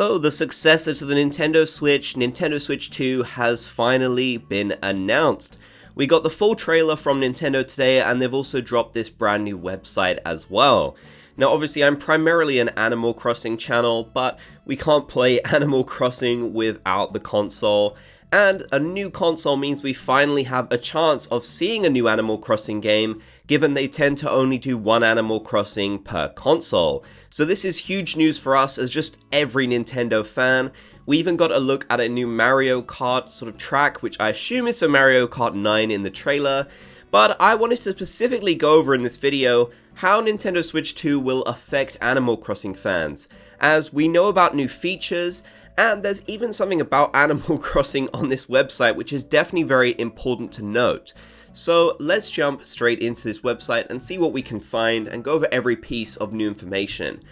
So, the successor to the Nintendo Switch 2 has finally been announced. We got the full trailer from Nintendo today, and they've also dropped this brand new website as well. Now, obviously, I'm primarily an Animal Crossing channel, but we can't play Animal Crossing without the console. And a new console means we finally have a chance of seeing a new Animal Crossing game, given they tend to only do one Animal Crossing per console. So this is huge news for us as just every Nintendo fan. We even got a look at a new Mario Kart sort of track, which I assume is for Mario Kart 9 in the trailer. But I wanted to specifically go over in this video how Nintendo Switch 2 will affect Animal Crossing fans, as we know about new features, and there's even something about Animal Crossing on this website which is definitely very important to note. So let's jump straight into this website and see what we can find and go over every piece of new information.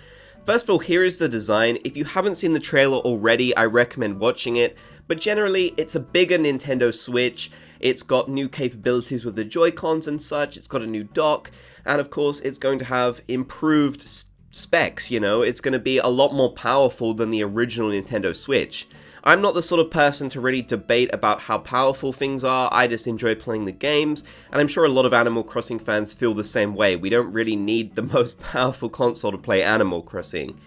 First of all, here is the design. If you haven't seen the trailer already, I recommend watching it, but generally it's a bigger Nintendo Switch. It's got new capabilities with the Joy-Cons and such, it's got a new dock, and of course it's going to have improved specs, it's going to be a lot more powerful than the original Nintendo Switch. I'm not the sort of person to really debate about how powerful things are, I just enjoy playing the games, and I'm sure a lot of Animal Crossing fans feel the same way. We don't really need the most powerful console to play Animal Crossing.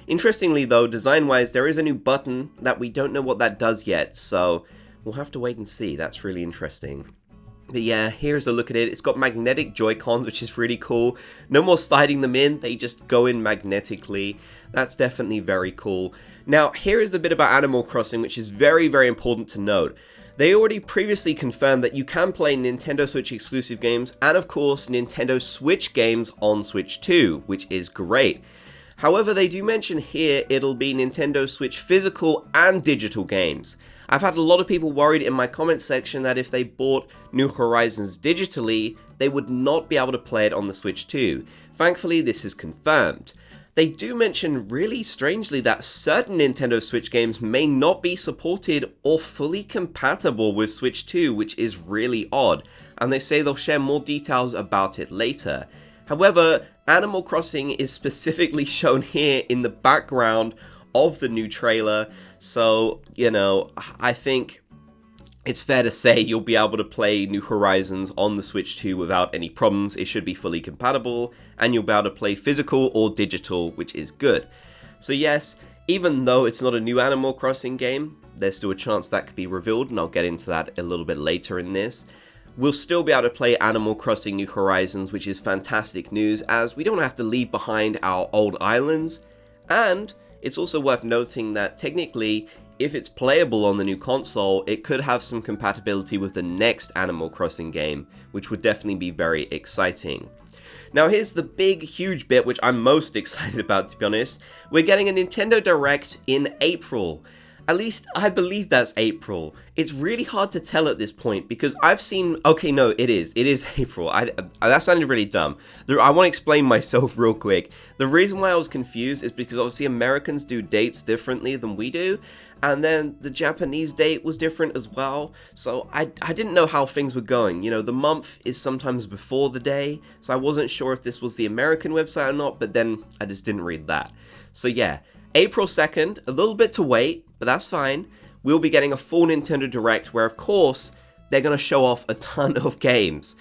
Interestingly though, design-wise, there is a new button that we don't know what that does yet, so we'll have to wait and see. That's really interesting. But yeah, here's a look at it. It's got magnetic Joy-Cons, which is really cool. No more sliding them in, they just go in magnetically. That's definitely very cool. Now, here is the bit about Animal Crossing, which is very, very important to note. They already previously confirmed that you can play Nintendo Switch exclusive games, and of course, Nintendo Switch games on Switch 2, which is great. However, they do mention here it'll be Nintendo Switch physical and digital games. I've had a lot of people worried in my comments section that if they bought New Horizons digitally, they would not be able to play it on the Switch 2. Thankfully, this is confirmed. They do mention really strangely that certain Nintendo Switch games may not be supported or fully compatible with Switch 2, which is really odd, and they say they'll share more details about it later. However, Animal Crossing is specifically shown here in the background of the new trailer, so, I think it's fair to say you'll be able to play New Horizons on the Switch 2 without any problems. It should be fully compatible, and you'll be able to play physical or digital, which is good. So yes, even though it's not a new Animal Crossing game, there's still a chance that could be revealed, and I'll get into that a little bit later in this. We'll still be able to play Animal Crossing New Horizons, which is fantastic news, as we don't have to leave behind our old islands, and it's also worth noting that technically, if it's playable on the new console, it could have some compatibility with the next Animal Crossing game, which would definitely be very exciting. Now here's the big, huge bit which I'm most excited about, to be honest. We're getting a Nintendo Direct in April. At least, I believe that's April. It's really hard to tell at this point, because I've seen... Okay, no, it is April. That sounded really dumb. I want to explain myself real quick. The reason why I was confused is because obviously Americans do dates differently than we do, and then the Japanese date was different as well, so I didn't know how things were going. The month is sometimes before the day, so I wasn't sure if this was the American website or not, but then I just didn't read that. So yeah, April 2nd, a little bit to wait, but that's fine. We'll be getting a full Nintendo Direct where, of course, they're going to show off a ton of games.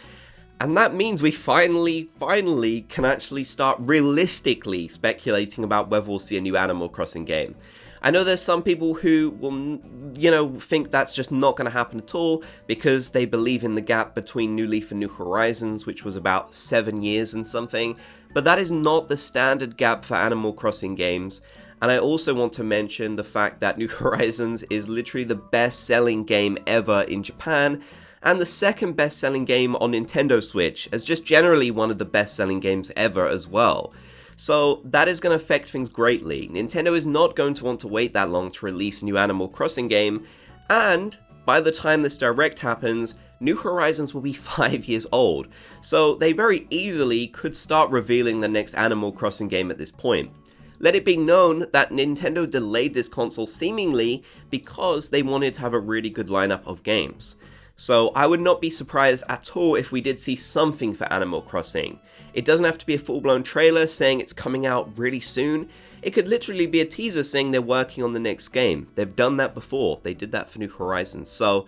And that means we finally can actually start realistically speculating about whether we'll see a new Animal Crossing game. I know there's some people who will, think that's just not going to happen at all because they believe in the gap between New Leaf and New Horizons, which was about 7 years and something. But that is not the standard gap for Animal Crossing games. And I also want to mention the fact that New Horizons is literally the best-selling game ever in Japan, and the second best-selling game on Nintendo Switch, as just generally one of the best-selling games ever as well. So that is going to affect things greatly. Nintendo is not going to want to wait that long to release a new Animal Crossing game, and by the time this Direct happens, New Horizons will be 5 years old. So they very easily could start revealing the next Animal Crossing game at this point. Let it be known that Nintendo delayed this console seemingly because they wanted to have a really good lineup of games. So I would not be surprised at all if we did see something for Animal Crossing. It doesn't have to be a full-blown trailer saying it's coming out really soon. it could literally be a teaser saying they're working on the next game. They've done that before. They did that for New Horizons. So,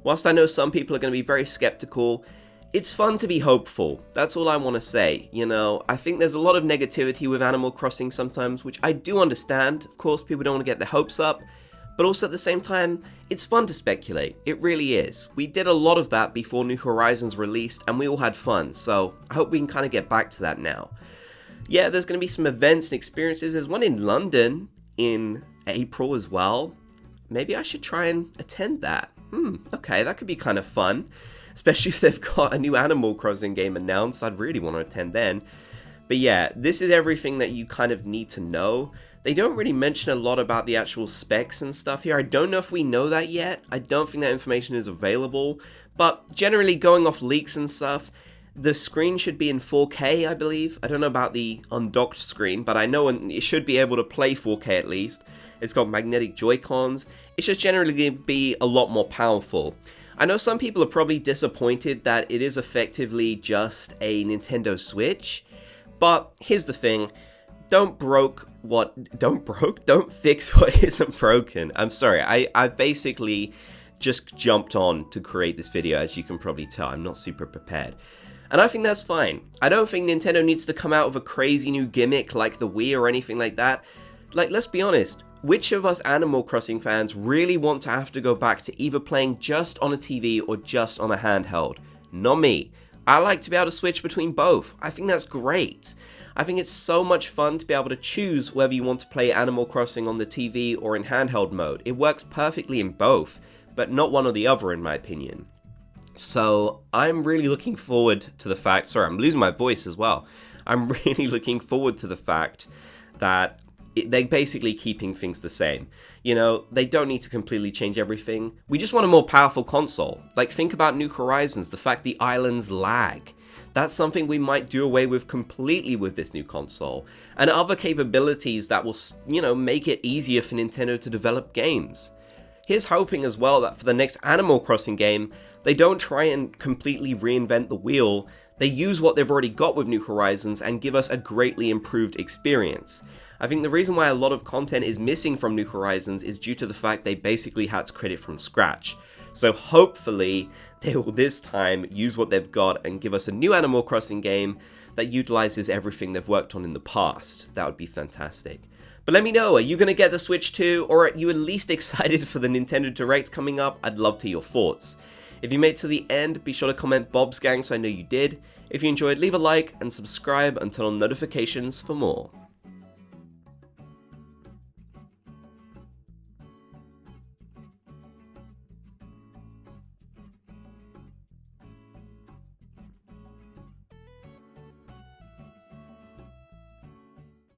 whilst I know some people are going to be very skeptical, it's fun to be hopeful. That's all I want to say. You know, I think there's a lot of negativity with Animal Crossing sometimes, which I do understand. Of course, people don't want to get their hopes up. But also at the same time, it's fun to speculate. It really is. We did a lot of that before New Horizons released, and we all had fun. So I hope we can kind of get back to that now. Yeah, there's going to be some events and experiences. There's one in London in April as well. Maybe I should try and attend that. Okay, that could be kind of fun. Especially if they've got a new Animal Crossing game announced. I'd really want to attend then. But yeah, this is everything that you kind of need to know. They don't really mention a lot about the actual specs and stuff here. I don't know if we know that yet. I don't think that information is available. But generally, going off leaks and stuff, the screen should be in 4K, I believe. I don't know about the undocked screen, but I know it should be able to play 4K at least. It's got magnetic Joy-Cons. It's just generally going to be a lot more powerful. I know some people are probably disappointed that it is effectively just a Nintendo Switch, but here's the thing. Don't fix what isn't broken. I'm sorry, I basically just jumped on to create this video, as you can probably tell. I'm not super prepared. And I think that's fine. I don't think Nintendo needs to come out with a crazy new gimmick like the Wii or anything like that. Like, let's be honest. Which of us Animal Crossing fans really want to have to go back to either playing just on a TV or just on a handheld? Not me. I like to be able to switch between both. I think that's great. I think it's so much fun to be able to choose whether you want to play Animal Crossing on the TV or in handheld mode. It works perfectly in both, but not one or the other in my opinion. So I'm really looking forward to the fact, sorry, I'm losing my voice as well. I'm really looking forward to the fact that they're basically keeping things the same. You know, they don't need to completely change everything. We just want a more powerful console. Like, think about New Horizons, the fact the islands lag. That's something we might do away with completely with this new console. And other capabilities that will, you know, make it easier for Nintendo to develop games. Here's hoping as well that for the next Animal Crossing game, they don't try and completely reinvent the wheel. They use what they've already got with New Horizons and give us a greatly improved experience. I think the reason why a lot of content is missing from New Horizons is due to the fact they basically had to create it from scratch. So hopefully they will this time use what they've got and give us a new Animal Crossing game that utilizes everything they've worked on in the past. That would be fantastic. But let me know, are you going to get the Switch 2, or are you at least excited for the Nintendo Direct coming up? I'd love to hear your thoughts. If you made it to the end, be sure to comment Bob's Gang so I know you did. If you enjoyed, leave a like and subscribe and turn on notifications for more.